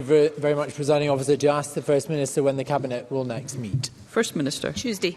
very much, Presiding Officer. To ask the First Minister when the Cabinet will next meet. First Minister. Tuesday.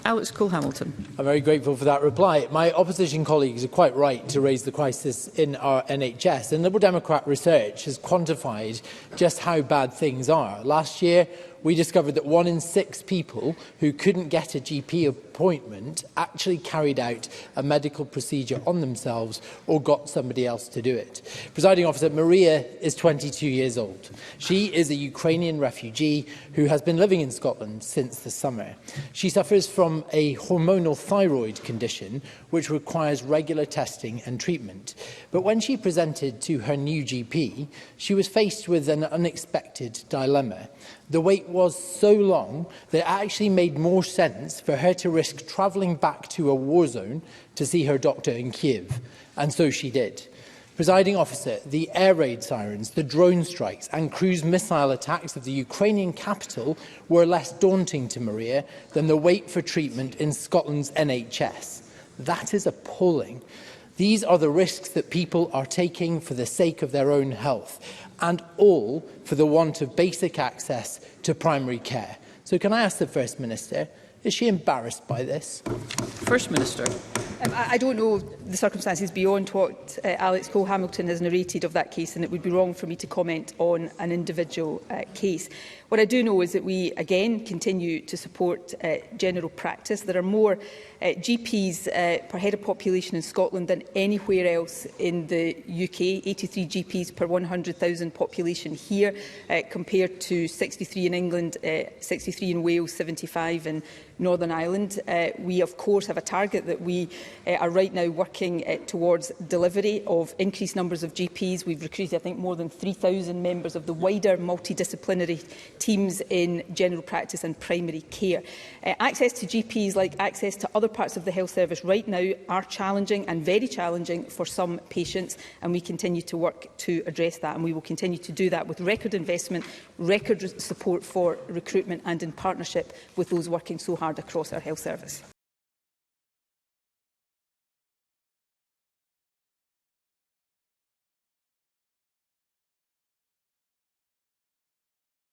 Alex Cole-Hamilton. I'm very grateful for that reply. My opposition colleagues are quite right to raise the crisis in our NHS, and Liberal Democrat research has quantified just how bad things are. Last year, we discovered that 1 in 6 people who couldn't get a GP appointment actually carried out a medical procedure on themselves or got somebody else to do it. Presiding Officer, Maria is 22 years old. She is a Ukrainian refugee who has been living in Scotland since the summer. She suffers from a hormonal thyroid condition which requires regular testing and treatment. But when she presented to her new GP, she was faced with an unexpected dilemma. The wait was so long that it actually made more sense for her to risk travelling back to a war zone to see her doctor in Kiev. And so she did. Presiding Officer, the air raid sirens, the drone strikes and cruise missile attacks of the Ukrainian capital were less daunting to Maria than the wait for treatment in Scotland's NHS. That is appalling. These are the risks that people are taking for the sake of their own health, and all for the want of basic access to primary care. So can I ask the First Minister, is she embarrassed by this? First Minister. I don't know the circumstances beyond what Alex Cole-Hamilton has narrated of that case, and it would be wrong for me to comment on an individual case. What I do know is that we, again, continue to support general practice. There are more GPs per head of population in Scotland than anywhere else in the UK, 83 GPs per 100,000 population here, compared to 63 in England, 63 in Wales, 75 in Northern Ireland. We, of course, have a target that we are right now working towards delivery of increased numbers of GPs. We've recruited, I think, more than 3,000 members of the wider multidisciplinary teams in general practice and primary care. Access to GPs, like access to other parts of the health service right now, are challenging and very challenging for some patients, and we continue to work to address that, and we will continue to do that with record investment, record support for recruitment, and in partnership with those working so hard across our health service.